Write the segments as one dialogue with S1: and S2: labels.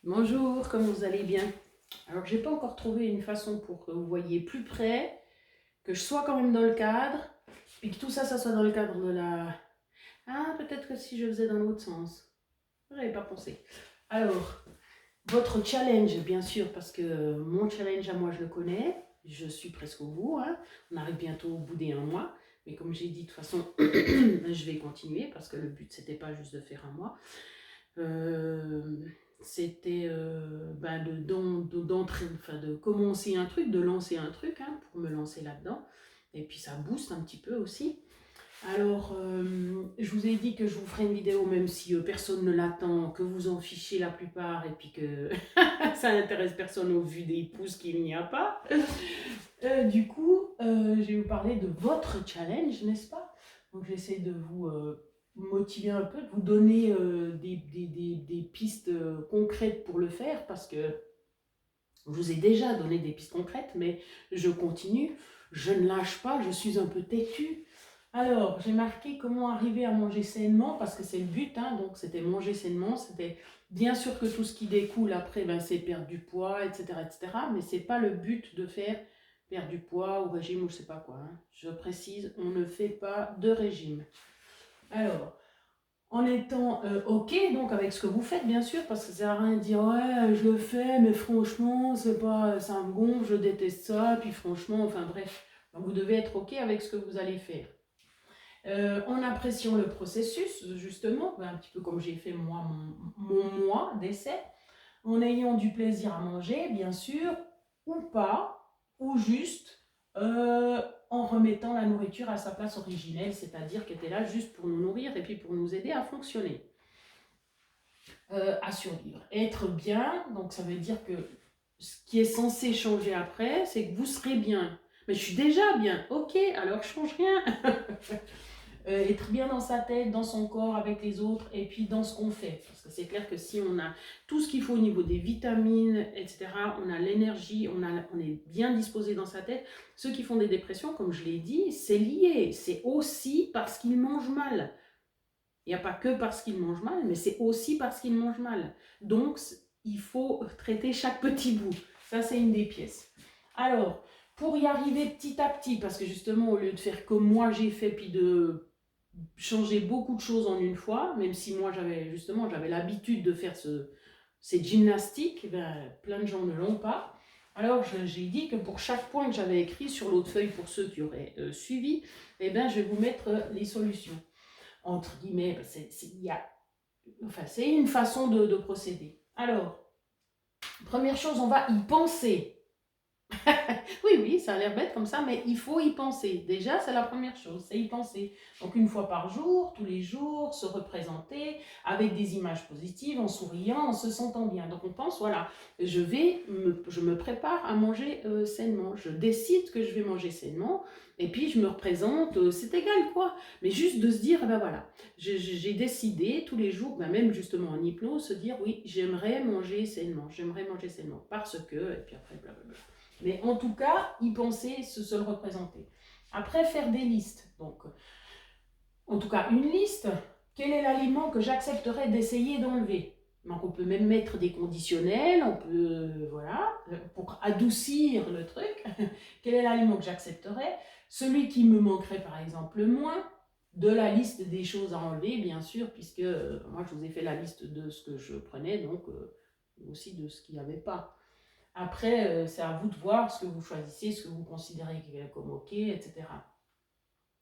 S1: Bonjour, comment vous allez bien? Alors, j'ai pas encore trouvé une façon pour que vous voyez plus près, que je sois quand même dans le cadre, puis que tout ça, ça soit dans le cadre de la... Ah, peut-être que si je faisais dans l'autre sens. Je n'avais pas pensé. Alors, votre challenge, bien sûr, parce que mon challenge à moi, je le connais. Je suis presque au bout, hein. On arrive bientôt au bout des 1 mois. Mais comme j'ai dit, de toute façon, je vais continuer parce que le but, c'était pas juste de faire 1 mois. Euh, C'était d'entrer, enfin, de commencer un truc, de lancer un truc, hein, pour me lancer là-dedans. Et puis ça booste un petit peu aussi. Alors, je vous ai dit que je vous ferai une vidéo, même si personne ne l'attend, que vous en fichez la plupart, et puis que ça n'intéresse personne au vu des pouces qu'il n'y a pas. Du coup, je vais vous parler de votre challenge, n'est-ce pas? Donc, j'essaie de vous motiver un peu, de vous donner des pistes concrètes pour le faire, parce que je vous ai déjà donné des pistes concrètes, mais je continue, je ne lâche pas, je suis un peu têtue. Alors, j'ai marqué comment arriver à manger sainement, parce que c'est le but, hein, donc c'était manger sainement, c'était bien sûr que tout ce qui découle après, ben, c'est perdre du poids, etc., etc., mais c'est pas le but de faire perdre du poids ou régime ou je sais pas quoi, hein. Je précise, on ne fait pas de régime. Alors, en étant ok donc avec ce que vous faites bien sûr, parce que ça sert à rien de dire ouais je le fais mais franchement c'est pas, ça me gonfle, je déteste ça, puis franchement, enfin bref. Donc vous devez être ok avec ce que vous allez faire. En appréciant le processus, justement, un petit peu comme j'ai fait moi mon mois d'essai, en ayant du plaisir à manger, bien sûr, ou pas, ou juste en remettant la nourriture à sa place originelle, c'est-à-dire qu'elle était là juste pour nous nourrir et puis pour nous aider à fonctionner, à survivre. Être bien, donc ça veut dire que ce qui est censé changer après, c'est que vous serez bien. Mais je suis déjà bien, ok, alors je change rien. Être bien dans sa tête, dans son corps, avec les autres, et puis dans ce qu'on fait. Parce que c'est clair que si on a tout ce qu'il faut au niveau des vitamines, etc., on a l'énergie, on est bien disposé dans sa tête. Ceux qui font des dépressions, comme je l'ai dit, c'est lié. C'est aussi parce qu'ils mangent mal. Il n'y a pas que parce qu'ils mangent mal, mais c'est aussi parce qu'ils mangent mal. Donc, il faut traiter chaque petit bout. Ça, c'est une des pièces. Alors, pour y arriver petit à petit, parce que justement, au lieu de faire comme moi j'ai fait, puis de changer beaucoup de choses en une fois, même si moi j'avais l'habitude de faire cette gymnastique, ben, plein de gens ne l'ont pas. Alors j'ai dit que pour chaque point que j'avais écrit sur l'autre feuille, pour ceux qui auraient suivi, eh ben, je vais vous mettre les solutions. Entre guillemets, c'est une façon de procéder. Alors, première chose, on va y penser. Oui, oui, ça a l'air bête comme ça, mais il faut y penser. Déjà, c'est la première chose, c'est y penser. Donc, une fois par jour, tous les jours, se représenter avec des images positives, en souriant, en se sentant bien. Donc, on pense, voilà, je me prépare à manger sainement. Je décide que je vais manger sainement, et puis je me représente, c'est égal quoi. Mais juste de se dire, eh ben voilà, j'ai décidé tous les jours, ben même justement en hypnose, se dire, oui, j'aimerais manger sainement, parce que, et puis après, blablabla. Mais en tout cas, y penser, se le représenter. Après, faire des listes. Donc, en tout cas, une liste. Quel est l'aliment que j'accepterais d'essayer d'enlever? Donc, on peut même mettre des conditionnels, on peut, voilà, pour adoucir le truc. Quel est l'aliment que j'accepterais? Celui qui me manquerait, par exemple, le moins de la liste des choses à enlever, bien sûr, puisque moi, je vous ai fait la liste de ce que je prenais, donc aussi de ce qu'il n'y avait pas. Après, c'est à vous de voir ce que vous choisissez, ce que vous considérez comme OK, etc.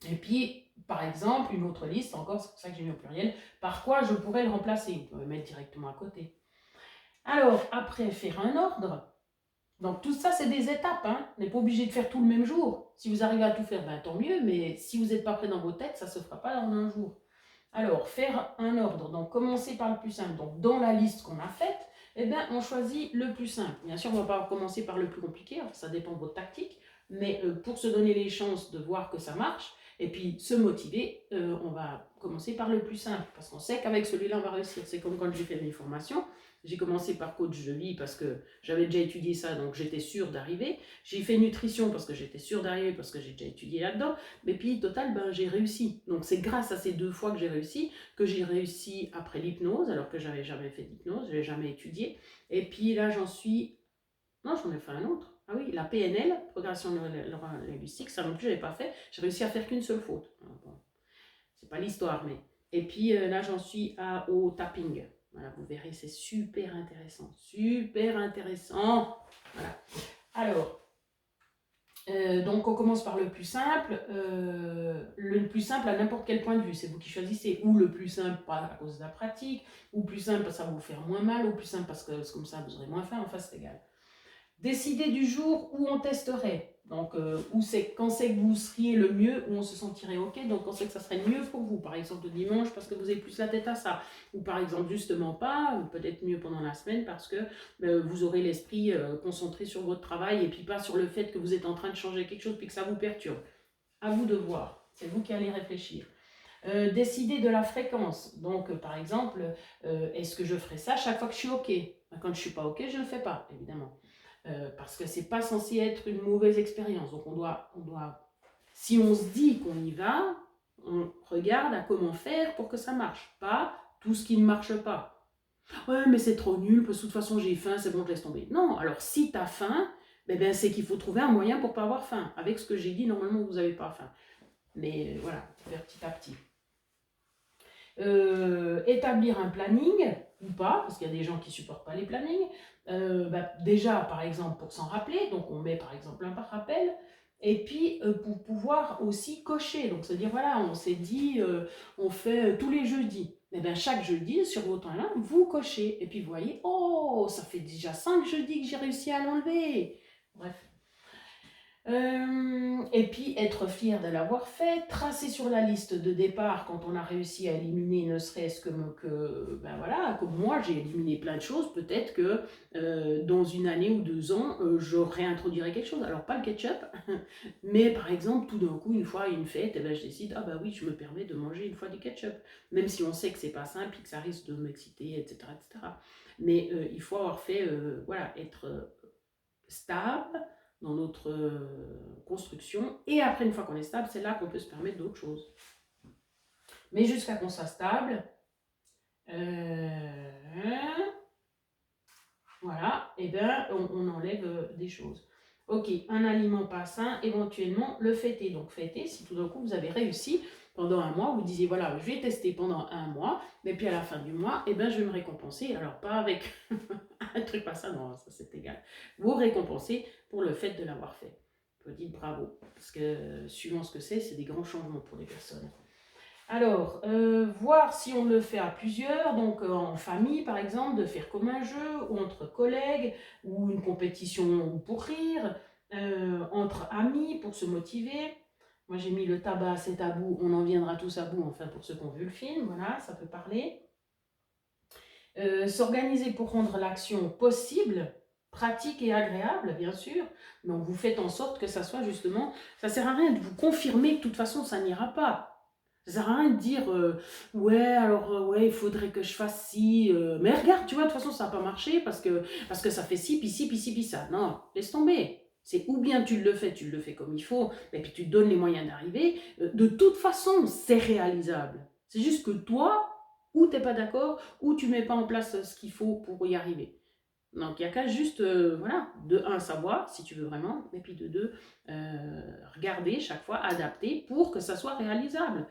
S1: Et puis, par exemple, une autre liste, encore, c'est pour ça que j'ai mis au pluriel, par quoi je pourrais le remplacer. Vous pouvez le mettre directement à côté. Alors, après, faire un ordre. Donc, tout ça, c'est des étapes, hein. On n'est pas obligé de faire tout le même jour. Si vous arrivez à tout faire, ben, tant mieux, mais si vous n'êtes pas prêt dans vos têtes, ça ne se fera pas en un jour. Alors, faire un ordre, donc commencer par le plus simple. Donc, dans la liste qu'on a faite, eh bien, on choisit le plus simple. Bien sûr, on ne va pas commencer par le plus compliqué, ça dépend de votre tactique, mais pour se donner les chances de voir que ça marche, et puis se motiver, on va commencer par le plus simple, parce qu'on sait qu'avec celui-là, on va réussir. C'est comme quand j'ai fait mes formations, J'ai commencé par coach de vie parce que j'avais déjà étudié ça, donc j'étais sûre d'arriver. J'ai fait nutrition parce que j'étais sûre d'arriver, parce que j'ai déjà étudié là-dedans. Mais puis, total, ben, j'ai réussi. Donc c'est grâce à ces 2 fois que j'ai réussi après l'hypnose, alors que j'avais jamais fait d'hypnose, je n'avais jamais étudié. Et puis là, j'en suis... Non, j'en ai fait un autre. Ah oui, la PNL, progression linguistique, ça non plus, je n'avais pas fait. J'ai réussi à faire qu'une seule faute. Bon, c'est pas l'histoire, mais... Et puis là, j'en suis au tapping. Voilà, vous verrez, c'est super intéressant. Super intéressant. Voilà. Alors, donc on commence par le plus simple. Le plus simple à n'importe quel point de vue. C'est vous qui choisissez. Ou le plus simple pas à cause de la pratique, ou plus simple parce que ça va vous faire moins mal, ou plus simple parce que comme ça vous aurez moins faim. Enfin, c'est égal. Décider du jour où on testerait. Donc, quand c'est que vous seriez le mieux, où on se sentirait OK. Donc, quand c'est que ça serait mieux pour vous. Par exemple, le dimanche, parce que vous avez plus la tête à ça. Ou par exemple, justement pas, ou peut-être mieux pendant la semaine, parce que vous aurez l'esprit concentré sur votre travail et puis pas sur le fait que vous êtes en train de changer quelque chose puis que ça vous perturbe. À vous de voir. C'est vous qui allez réfléchir. Décider de la fréquence. Donc, par exemple, est-ce que je ferai ça chaque fois que je suis OK? Quand je ne suis pas OK, je ne le fais pas, évidemment. Parce que c'est pas censé être une mauvaise expérience. Donc on doit, si on se dit qu'on y va, on regarde à comment faire pour que ça marche. Pas tout ce qui ne marche pas. Ouais, mais c'est trop nul, parce que de toute façon j'ai faim, c'est bon, je laisse tomber. Non, alors si tu as faim, c'est qu'il faut trouver un moyen pour ne pas avoir faim. Avec ce que j'ai dit, normalement vous n'avez pas faim. Mais voilà, faire petit à petit. Établir un planning ou pas, parce qu'il y a des gens qui ne supportent pas les plannings. Déjà, par exemple, pour s'en rappeler, donc on met par exemple un rappel, et puis pour pouvoir aussi cocher. Donc, c'est-à-dire, voilà, on s'est dit, on fait tous les jeudis. Et bien, chaque jeudi, sur vos temps-là, vous cochez. Et puis, vous voyez, oh, ça fait déjà 5 jeudis que j'ai réussi à l'enlever. Bref. Et puis être fier de l'avoir fait, tracer sur la liste de départ quand on a réussi à éliminer ne serait-ce que moi j'ai éliminé plein de choses, peut-être que dans une année ou 2 ans je réintroduirai quelque chose, alors pas le ketchup, mais par exemple tout d'un coup une fois à une fête, je décide, ah bah oui je me permets de manger une fois du ketchup, même si on sait que c'est pas simple et que ça risque de m'exciter, etc. Mais il faut avoir fait, être stable dans notre construction. Et après, une fois qu'on est stable, c'est là qu'on peut se permettre d'autres choses. Mais jusqu'à qu'on soit stable, voilà, et on enlève des choses. Ok, un aliment pas sain, éventuellement le fêter. Donc fêter, si tout d'un coup vous avez réussi pendant un mois, vous disiez voilà, je vais tester pendant un mois, mais puis à la fin du mois, je vais me récompenser. Alors pas avec un truc pas ça, non, ça c'est égal. Vous récompensez pour le fait de l'avoir fait. Vous dites bravo, parce que suivant ce que c'est des grands changements pour les personnes. Alors, voir si on le fait à plusieurs, donc en famille par exemple, de faire comme un jeu, ou entre collègues, ou une compétition pour rire, entre amis pour se motiver. Moi j'ai mis le tabac, c'est tabou, on en viendra tous à bout, enfin pour ceux qui ont vu le film, voilà, ça peut parler. S'organiser pour rendre l'action possible, pratique et agréable, bien sûr. Donc vous faites en sorte que ça soit justement, ça sert à rien de vous confirmer que de toute façon ça n'ira pas. Ça sert à rien de dire ouais alors ouais il faudrait que je fasse ci, mais regarde tu vois de toute façon ça n'a pas marché parce que ça fait ci puis ci puis ci puis ça. Non, laisse tomber. C'est ou bien tu le fais comme il faut, et puis tu te donnes les moyens d'arriver. De toute façon c'est réalisable. C'est juste que toi, ou t'es pas d'accord, ou tu mets pas en place ce qu'il faut pour y arriver. Donc il n'y a qu'à juste, de un, savoir si tu veux vraiment, et puis de deux, regarder chaque fois, adapter pour que ça soit réalisable.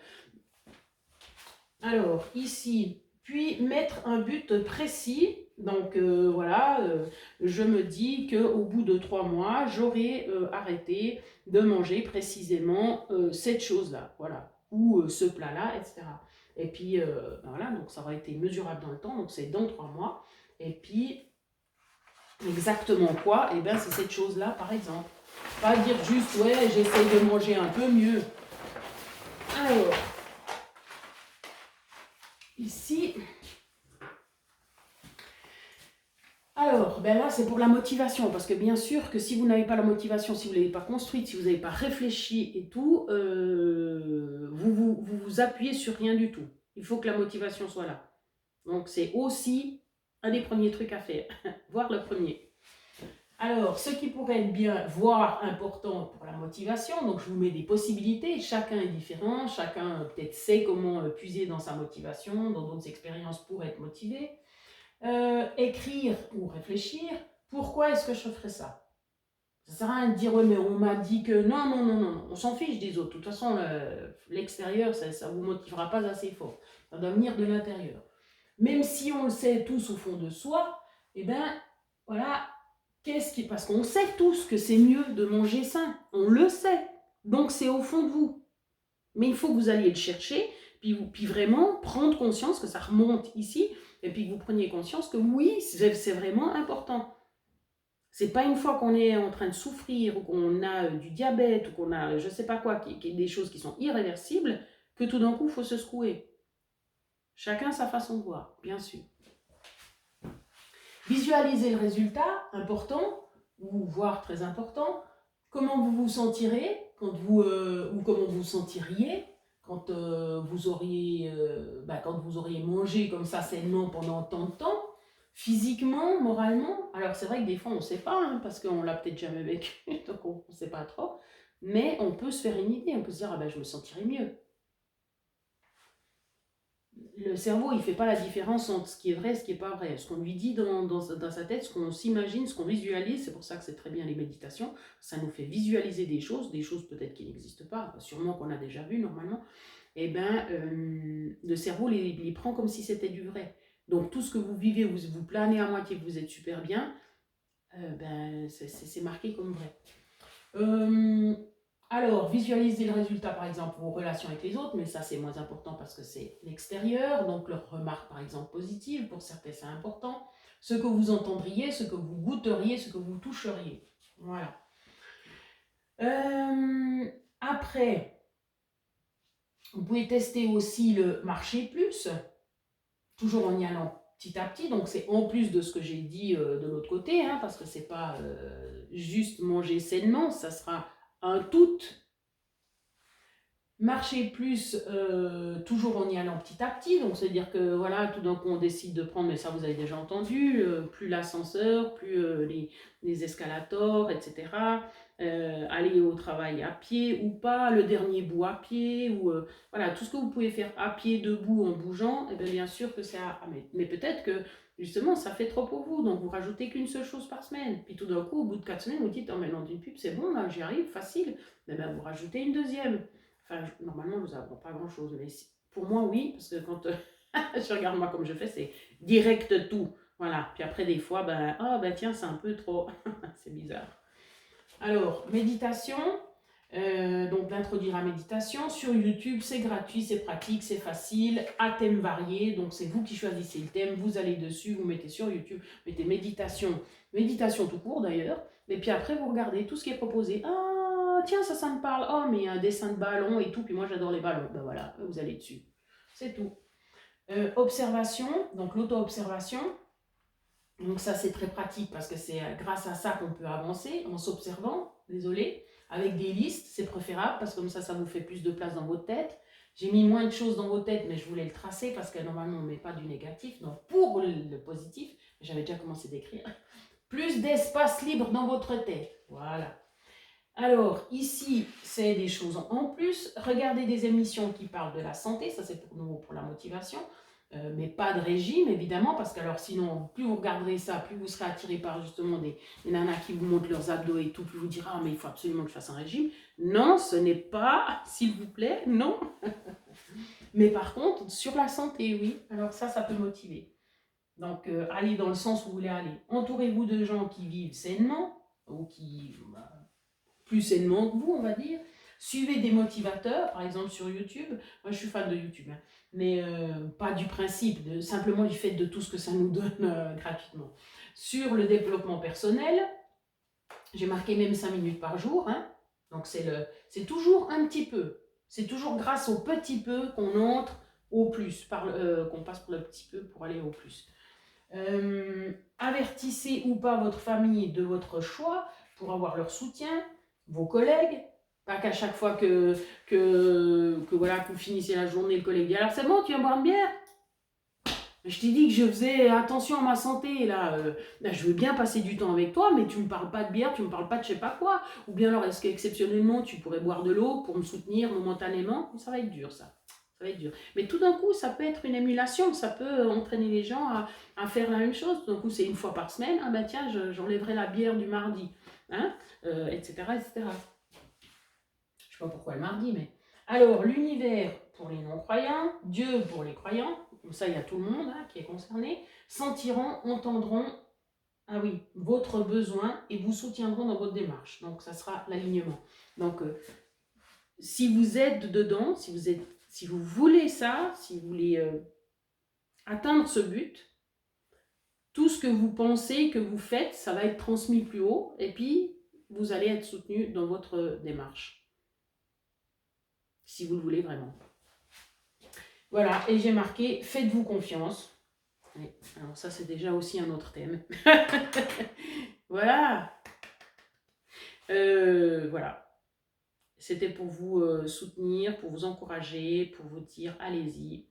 S1: Alors ici, puis mettre un but précis. Donc je me dis qu'au bout de 3 mois, j'aurai arrêté de manger précisément cette chose-là, voilà, ou ce plat-là, etc. Et puis voilà, donc ça aura été mesurable dans le temps, donc c'est dans 3 mois. Et puis exactement quoi? C'est cette chose-là, par exemple. Pas dire juste, ouais, j'essaye de manger un peu mieux. Alors, ici, alors, là, c'est pour la motivation, parce que bien sûr que si vous n'avez pas la motivation, si vous ne l'avez pas construite, si vous n'avez pas réfléchi et tout, vous appuyez sur rien du tout. Il faut que la motivation soit là. Donc, c'est aussi un des premiers trucs à faire, voire le premier. Alors, ce qui pourrait être bien, voire important pour la motivation, donc je vous mets des possibilités, chacun est différent, chacun peut-être sait comment puiser dans sa motivation, dans d'autres expériences pour être motivé. Écrire ou réfléchir, pourquoi est-ce que je ferais ça? Ça sert à rien de dire, ouais, mais on m'a dit que non, non, non, non, on s'en fiche des autres. De toute façon, l'extérieur, ça ne vous motivera pas assez fort. Ça doit venir de l'intérieur. Même si on le sait tous au fond de soi, eh bien, voilà, parce qu'on sait tous que c'est mieux de manger sain. On le sait. Donc, c'est au fond de vous. Mais il faut que vous alliez le chercher, puis vraiment prendre conscience que ça remonte ici, et puis que vous preniez conscience que oui, c'est vraiment important. C'est pas une fois qu'on est en train de souffrir, ou qu'on a du diabète, ou qu'on a je sais pas quoi, des choses qui sont irréversibles, que tout d'un coup, il faut se secouer. Chacun sa façon de voir, bien sûr. Visualisez le résultat, important, ou voire très important. Comment vous vous sentirez quand vous, ou comment vous sentiriez quand, vous auriez, quand vous auriez mangé comme ça sainement pendant tant de temps, physiquement, moralement. Alors c'est vrai que des fois on ne sait pas, hein, parce qu'on l'a peut-être jamais vécu, donc on ne sait pas trop. Mais on peut se faire une idée, on peut se dire, ah ben je me sentirais mieux. Le cerveau, il ne fait pas la différence entre ce qui est vrai et ce qui n'est pas vrai. Ce qu'on lui dit dans sa tête, ce qu'on s'imagine, ce qu'on visualise, c'est pour ça que c'est très bien les méditations, ça nous fait visualiser des choses peut-être qui n'existent pas, sûrement qu'on a déjà vu normalement, et bien le cerveau les prend comme si c'était du vrai. Donc tout ce que vous vivez, vous planez à moitié que vous êtes super bien, c'est marqué comme vrai. Alors, visualiser le résultat, par exemple, vos relations avec les autres, mais ça c'est moins important parce que c'est l'extérieur, donc leurs remarques, par exemple, positives, pour certains c'est important, ce que vous entendriez, ce que vous goûteriez, ce que vous toucheriez. Voilà. Après, vous pouvez tester aussi le marcher plus, toujours en y allant petit à petit, donc c'est en plus de ce que j'ai dit de l'autre côté, hein, parce que c'est pas juste manger sainement, ça sera un tout. Marcher plus, toujours en y allant petit à petit, donc c'est-à-dire que voilà, tout d'un coup on décide de prendre, mais ça vous avez déjà entendu, plus l'ascenseur, plus les escalators, etc. Aller au travail à pied ou pas, le dernier bout à pied, ou voilà, tout ce que vous pouvez faire à pied, debout, en bougeant, et bien sûr que c'est mais peut-être que justement ça fait trop pour vous, donc vous rajoutez qu'une seule chose par semaine, puis tout d'un coup au bout de 4 semaines vous dites, oh mais non, d'une pub c'est bon là, j'y arrive, facile, et bien vous rajoutez une deuxième. Enfin, normalement, nous n'avons pas grand-chose, mais pour moi, oui, parce que quand je regarde moi comme je fais, c'est direct tout. Voilà, puis après, des fois, tiens, c'est un peu trop, c'est bizarre. Alors, méditation, donc d'introduire la méditation. Sur YouTube, c'est gratuit, c'est pratique, c'est facile, à thème varié, donc c'est vous qui choisissez le thème, vous allez dessus, vous mettez sur YouTube, mettez méditation, méditation tout court d'ailleurs, et puis après, vous regardez tout ce qui est proposé. Ah, tiens, ça me parle. Oh, mais il y a un dessin de ballon et tout. Puis moi, j'adore les ballons. Ben voilà, vous allez dessus. C'est tout. Observation, donc l'auto-observation. Donc ça, c'est très pratique parce que c'est grâce à ça qu'on peut avancer en s'observant. Désolé. Avec des listes, c'est préférable parce que comme ça vous fait plus de place dans votre tête. J'ai mis moins de choses dans vos têtes, mais je voulais le tracer parce que normalement, on ne met pas du négatif. Donc pour le positif, j'avais déjà commencé d'écrire. Plus d'espace libre dans votre tête. Voilà. Alors, ici, c'est des choses en plus. Regardez des émissions qui parlent de la santé, ça c'est pour nous, pour la motivation, mais pas de régime, évidemment, parce que alors sinon, plus vous regarderez ça, plus vous serez attiré par justement des nanas qui vous montrent leurs abdos et tout, plus vous direz, ah mais il faut absolument que je fasse un régime. Non, ce n'est pas, s'il vous plaît, non. Mais par contre, sur la santé, oui, alors ça peut motiver. Donc, allez dans le sens où vous voulez aller. Entourez-vous de gens qui vivent sainement, ou qui... plus sainement que vous, on va dire. Suivez des motivateurs, par exemple sur YouTube. Moi, je suis fan de YouTube, hein, mais pas du principe, simplement du fait de tout ce que ça nous donne gratuitement. Sur le développement personnel, j'ai marqué même 5 minutes par jour. Hein, donc, c'est toujours un petit peu. C'est toujours grâce au petit peu qu'on entre au plus, qu'on passe pour le petit peu pour aller au plus. Avertissez ou pas votre famille de votre choix pour avoir leur soutien, vos collègues, pas qu'à chaque fois que vous finissez la journée, le collègue dit alors c'est bon, tu viens boire une bière? Je t'ai dit que je faisais attention à ma santé, là. Là, je veux bien passer du temps avec toi, mais tu me parles pas de bière, tu me parles pas de je sais pas quoi. Ou bien alors, est-ce qu'exceptionnellement, tu pourrais boire de l'eau pour me soutenir momentanément? Ça va être dur, ça. Ça va être dur. Mais tout d'un coup, ça peut être une émulation, ça peut entraîner les gens à faire la même chose. Tout d'un coup, c'est une fois par semaine. Ah ben tiens, j'enlèverai la bière du mardi. Hein, etc., etc. Je sais pas pourquoi le mardi, mais... Alors, l'univers pour les non-croyants, Dieu pour les croyants, comme ça il y a tout le monde hein, qui est concerné, sentiront, entendront, ah oui, votre besoin et vous soutiendront dans votre démarche. Donc, ça sera l'alignement. Donc, si vous êtes dedans, si vous voulez ça, si vous voulez atteindre ce but, tout ce que vous pensez, que vous faites, ça va être transmis plus haut et puis vous allez être soutenu dans votre démarche. Si vous le voulez vraiment. Voilà, et j'ai marqué « Faites-vous confiance ». Alors ça, c'est déjà aussi un autre thème. Voilà. Voilà. C'était pour vous soutenir, pour vous encourager, pour vous dire « Allez-y,